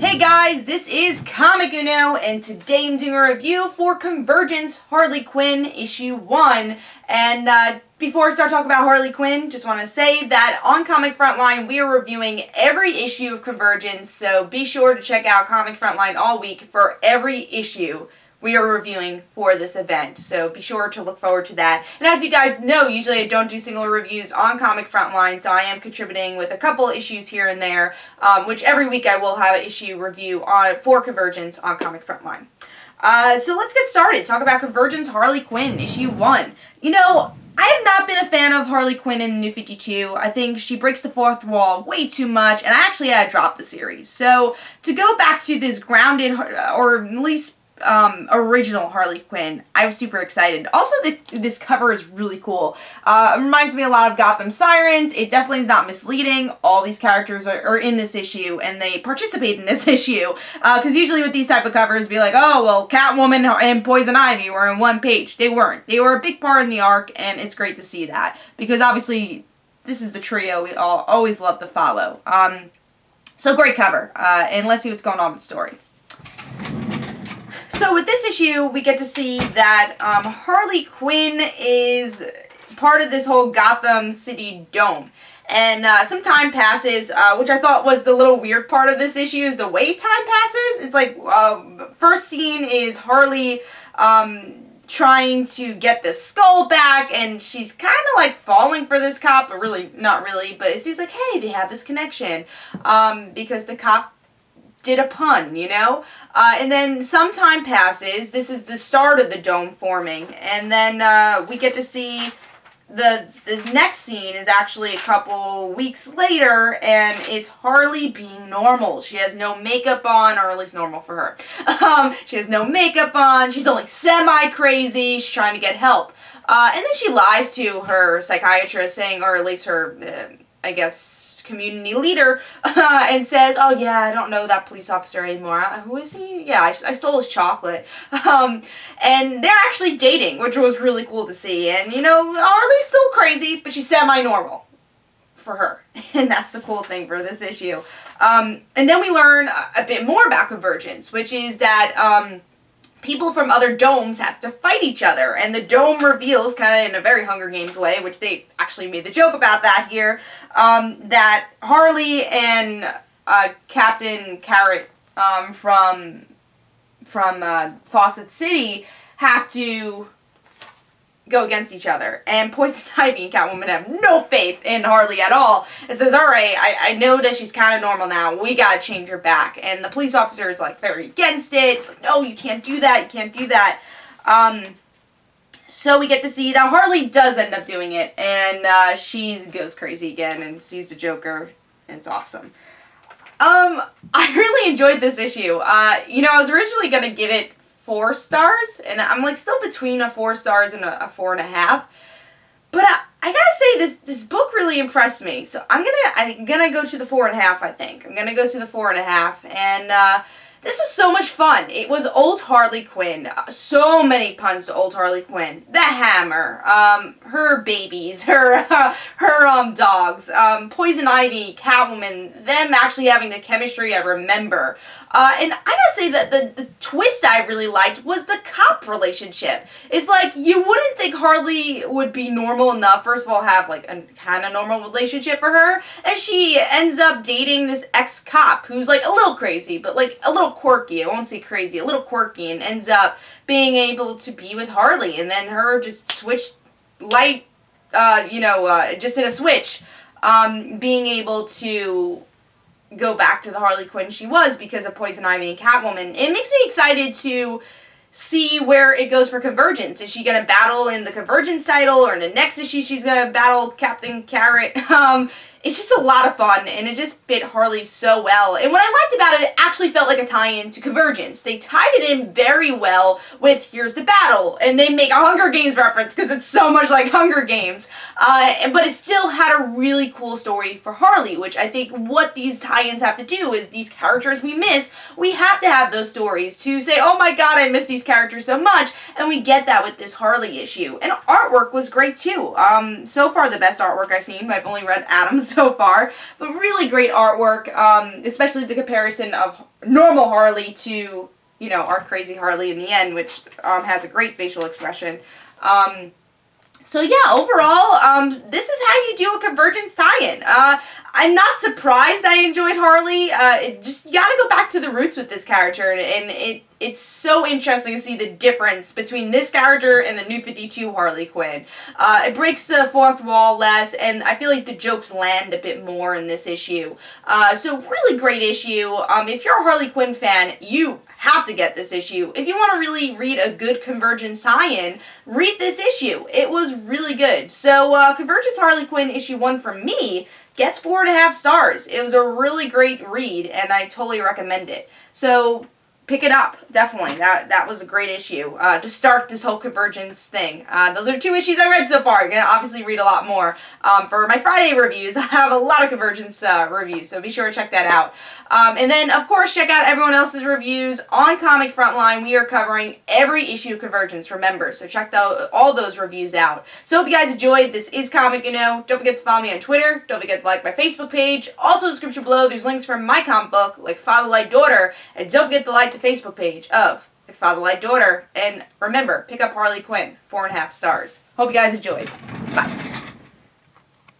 Hey guys, this is Comic Uno, and today I'm doing a review for Convergence Harley Quinn issue 1. And before I start talking about Harley Quinn, just want to say that on Comic Frontline we are reviewing every issue of Convergence, so be sure to check out Comic Frontline all week for every issue we are reviewing for this event, so be sure to look forward to that. And as you guys know, usually I don't do single reviews on Comic Frontline, so I am contributing with a couple issues here and there, which every week I will have an issue review for Convergence on Comic Frontline. So let's get started. Talk about Convergence Harley Quinn, issue 1. You know, I have not been a fan of Harley Quinn in the New 52. I think she breaks the fourth wall way too much, and I actually had to drop the series. So to go back to this grounded, or at least original Harley Quinn, I was super excited. Also, this cover is really cool. It reminds me a lot of Gotham Sirens. It definitely is not misleading. All these characters are in this issue, and they participate in this issue. Because usually with these type of covers, be like, oh, well, Catwoman and Poison Ivy were in one page. They weren't. They were a big part in the arc, and it's great to see that. Because obviously, this is the trio we all always love to follow. So great cover. And let's see what's going on with the story. So with this issue, we get to see that Harley Quinn is part of this whole Gotham City dome. And some time passes, which I thought was the little weird part of this issue, is the way time passes. It's like, first scene is Harley trying to get the skull back, and she's kind of like falling for this cop, but really, not really. But it seems like, hey, they have this connection, because the cop did a pun, you know? And then some time passes. This is the start of the dome forming. And then we get to see the next scene is actually a couple weeks later, and it's Harley being normal. She has no makeup on, or at least normal for her. She has no makeup on. She's only semi-crazy. She's trying to get help. And then she lies to her psychiatrist, saying, or at least her, I guess, community leader, and says, oh yeah, I don't know that police officer anymore. Who is he? Yeah, I stole his chocolate. And they're actually dating, which was really cool to see. And, you know, Harley's still crazy, but she's semi-normal for her. And that's the cool thing for this issue. And then we learn a bit more about Convergence, which is that people from other domes have to fight each other, and the dome reveals, kind of in a very Hunger Games way, which they actually made the joke about that here, that Harley and Captain Carrot from Fawcett City have to go against each other. And Poison Ivy and Catwoman have no faith in Harley at all. It says, alright, I know that she's kind of normal now. We gotta change her back. And the police officer is like very against it. It's like, no, you can't do that. You can't do that. So we get to see that Harley does end up doing it. And she goes crazy again and sees the Joker. And it's awesome. I really enjoyed this issue. You know, I was originally gonna give it 4 stars, and I'm like still between a 4 stars and a 4.5. But I gotta say, this book really impressed me. So I'm gonna go to the 4.5. I think I'm gonna go to the 4.5, and this is so much fun. It was old Harley Quinn. So many puns to old Harley Quinn. The hammer, her babies, her dogs, Poison Ivy, Catwoman, them actually having the chemistry I remember. And I gotta say that the twist I really liked was the cop relationship. It's like, you wouldn't think Harley would be normal enough, first of all, have like a kind of normal relationship for her, and she ends up dating this ex-cop who's like a little crazy, but like a little quirky. I won't say crazy, a little quirky, and ends up being able to be with Harley, and then her just switched light, just in a switch, being able to go back to the Harley Quinn she was because of Poison Ivy and Catwoman. It makes me excited to see where it goes for Convergence. Is she going to battle in the Convergence title, or in the next issue she's going to battle Captain Carrot? It's just a lot of fun, and it just fit Harley so well. And what I liked about it actually felt like a tie-in to Convergence. They tied it in very well with here's the battle, and they make a Hunger Games reference because it's so much like Hunger Games. But it still had a really cool story for Harley, which I think what these tie-ins have to do is these characters we miss, we have to have those stories to say, oh my god, I miss these characters so much, and we get that with this Harley issue. And artwork was great too. So far the best artwork I've seen. I've only read Adam's so far. But really great artwork, especially the comparison of normal Harley to, you know, our crazy Harley in the end, which has a great facial expression. So yeah, overall, this is how you do a Convergence tie-in. I'm not surprised I enjoyed Harley. You gotta go back to the roots with this character, and it's so interesting to see the difference between this character and the New 52 Harley Quinn. It breaks the fourth wall less, and I feel like the jokes land a bit more in this issue. So really great issue. If you're a Harley Quinn fan, you have to get this issue. If you want to really read a good Convergence tie-in, read this issue. It was really good. So Convergence Harley Quinn issue 1 from me gets 4.5 stars. It was a really great read, and I totally recommend it. So pick it up, definitely. That was a great issue to start this whole Convergence thing. Those are 2 issues I read so far. I'm going to obviously read a lot more. For my Friday reviews, I have a lot of Convergence reviews, so be sure to check that out. And then, of course, check out everyone else's reviews on Comic Frontline. We are covering every issue of Convergence, remember, so check all those reviews out. So hope you guys enjoyed. This is Comic You Know. Don't forget to follow me on Twitter. Don't forget to like my Facebook page. Also, in the description below, there's links for my comic book, like Father Like Daughter. And don't forget to like the Facebook page of Like Father Like Daughter. And remember, pick up Harley Quinn, 4.5 stars. Hope you guys enjoyed. Bye.